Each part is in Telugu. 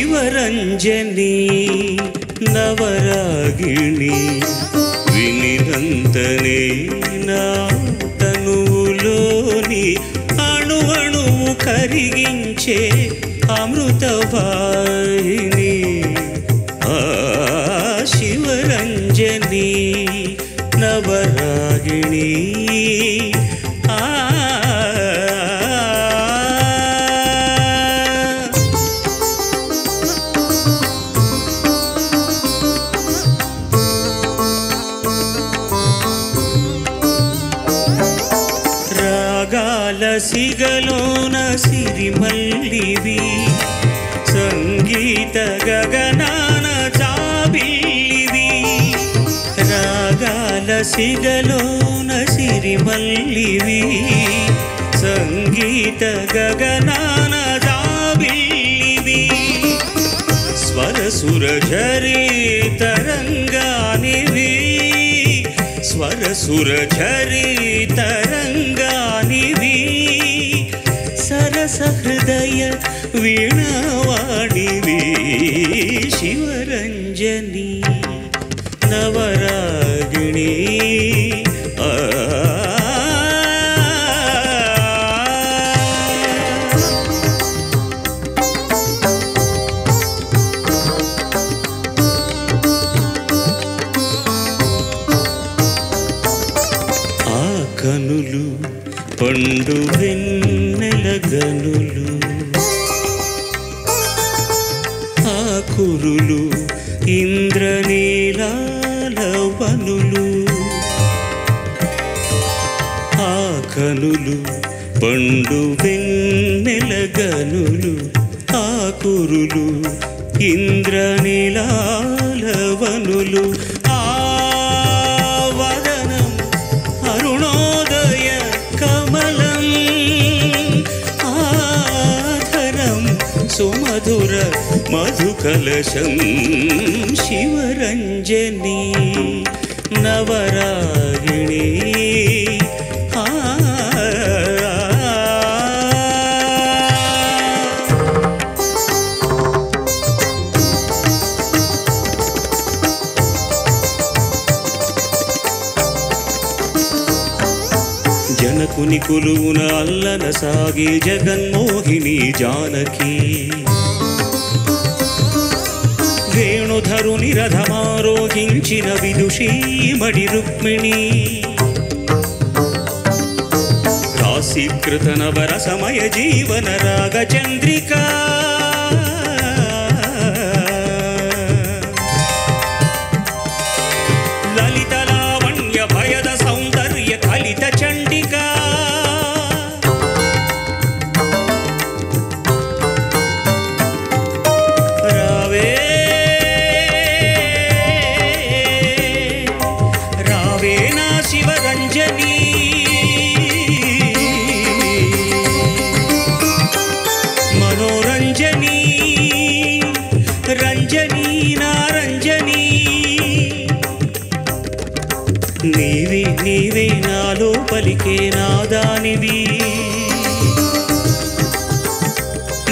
శివరంజని నవరాగిణి వినినంతనే నా తనువులోని అణువణువు కరిగించే అమృతవాహిని శివరంజని నవరాగిణి సిగలోన సిరిమల్లివి సంగీత గగనాన జాబిల్లివి రాగాల సిగలోన సిరిమల్లివి సంగీత గగనాన జాబిల్లివి స్వరసురఝరీ తరంగానివి స్వరసురఝరీ తరంగానివి సరసహృదయ వీణావాణివి శివరంజని నవరాగిణి ఆ కనులు పండు వెన్నెల గనులు ఆ కురులు ఇంద్రనీలాల వనులు ఆ కనులు పండు వెన్నెల గనులు ఆ కురులు ఇంద్రనీలాల వనులు ఆ వదనం అరుణోదయ కమలం ఆధరం సుమధుర మధుకలశం శివరంజని నవరాగిణి జనకుని కొలువున అల్లన సాగే జగన్మోహిని జానకి వేణుధరుని రథమారోహించిన విదుషీమణి రుక్మిణి రాశీకృత నవరసమయ జీవన రాగచంద్రికా లలిత లావణ్య భయద సౌందర్య కలిత చండికా శివరంజని మనోరంజని రంజని నారంజని నీవే నీవే నాలో పలికే నాదానివి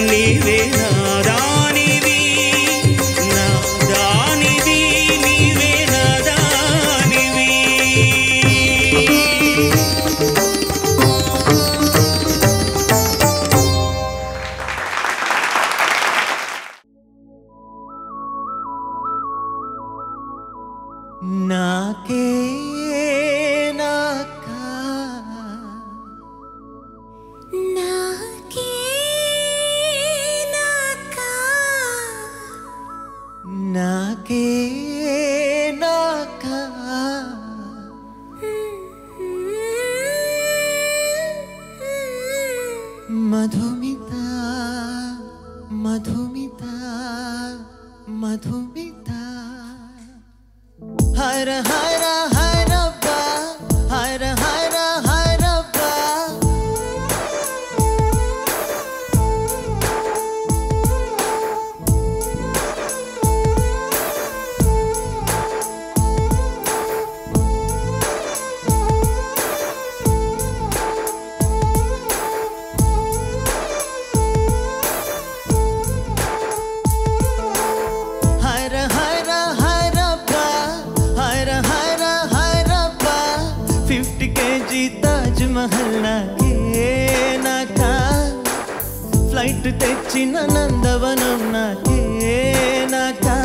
నీవే నాదానివి నాదానివి నీవే నాదానివి నాకే నాకా నాకే నాకా నాకే నాకా మధుమిత మధుమిత మధుమిత హర హర హరబ్బ హర హర హరబ్బ ఫ్లైట్ తెచ్చిన నందవనం నాకే నాకా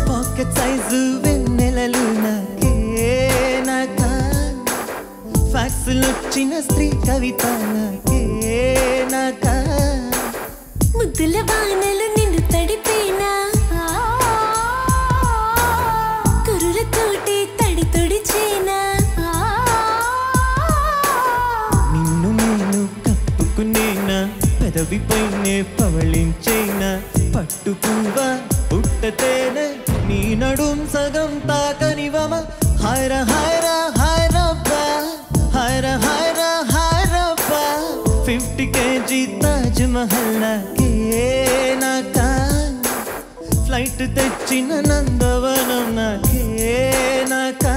పాకెట్ సైజు వెన్నెలలు నాకే నాకా ఫ్యాక్సులొచ్చిన స్త్రీ కవిత నాకే నాకా ముద్దుల వానలు నిన్ను తడిపేనా కురులతోటి తడి తొడిచేనా నిన్ను నేను కప్పుకునేనా పెదవిపైనే పవళించేనా పట్టు పువ్వా పుట్టతేనే నీ నడుం సగం తాకనివమ హైర హైర హైరబ్బా హైర హైర హైరబ్బా 50 kg తాజ్ మహల్ నాకే నాకా ఫ్లైట్ తెచ్చిన నందవనం నాకే నాకా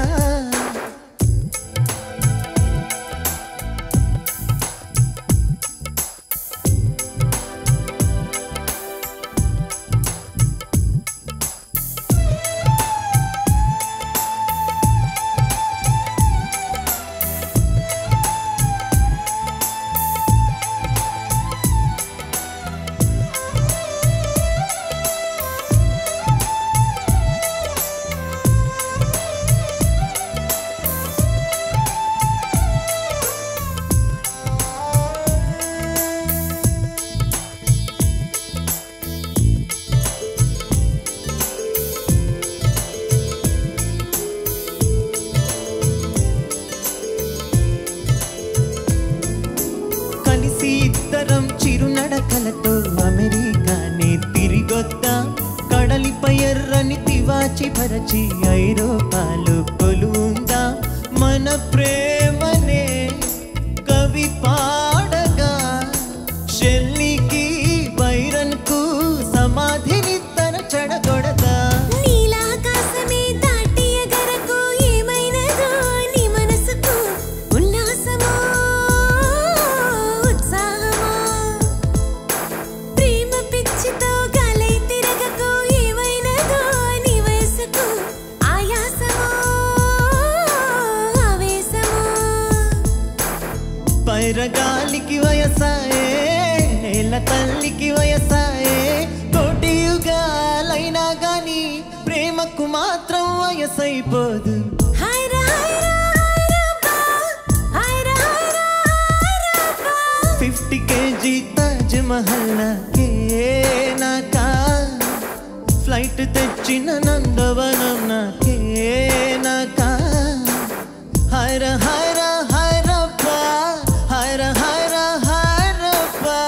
ఇద్దరం చిరునడకలతో అమెరికానే తిరిగొద్దాం కడలిపై ఎర్రని తివాచి పరచి ఐరోపాలో కొలువుందాం మన ప్రేమనే కవి పాడగా షెల్లీకి బైరన్కు సమాధిని తన చెడగొడదా నీలాకాశమే దాటి ఎగరకు ఏమైనదో నీ మనసుకు ఉల్లాసమో పైరగాలికి వయసాయే నేల తల్లికి వయసాయే కోటి యుగాలైనా గాని ప్రేమకు మాత్రం వయసైపోదు 50 kg తాజ్ మహల్ నాకే నాకా ఫ్లైట్ తెచ్చిన నందవనం నాకే నాకా హైర హైర హైరబ్బా హైర హైర హైరబ్బా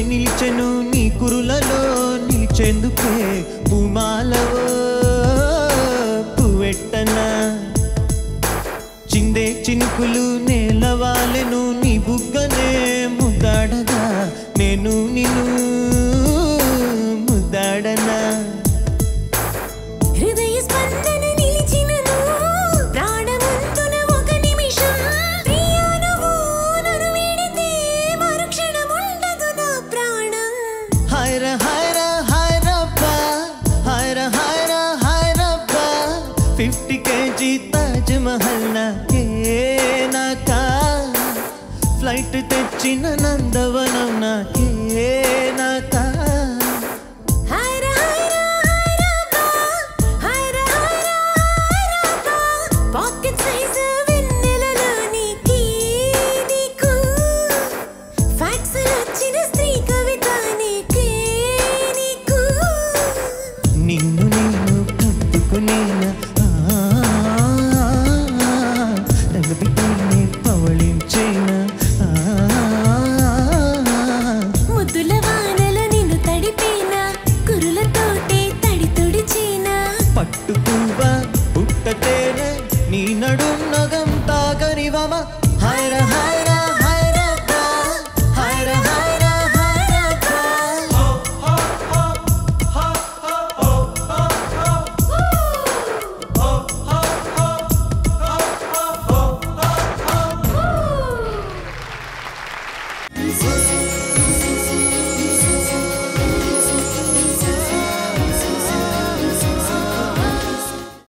నిలిచెను నీ కురులలో నిలిచెందుకే పూమాలవో పువ్వెట్టనా చిందే చినుకులు నేలవాలెను నీ బుగ్గనే ముద్దాడగా నేను నిన్ను ముద్దాడనా హృదయ స్పందన నిలిచినను ప్రాణమంతున ఒక నిమిషం ప్రియానవు నన్ను వీడితే మరుక్షణం ఉండదు నా ప్రాణం హైర హైర హైరబ్బా హైర హైర హైరబ్బా 50 kg తాజ్ మహల్ నాకే నాకా ఫ్లైట్ గిఫ్ట్ తెచ్చిన నందవనం నాకే నాకా నిన్ను నేను పట్టుకునేనా నలుగుతేనే పవళించేనా ముద్దుల వానల నిన్ను తడిపేనా కురులతోటే తడి తుడిచేనా పట్టుకువా పుట్టతేనే నీ నడుం నగం తాగనివమా హైర హైర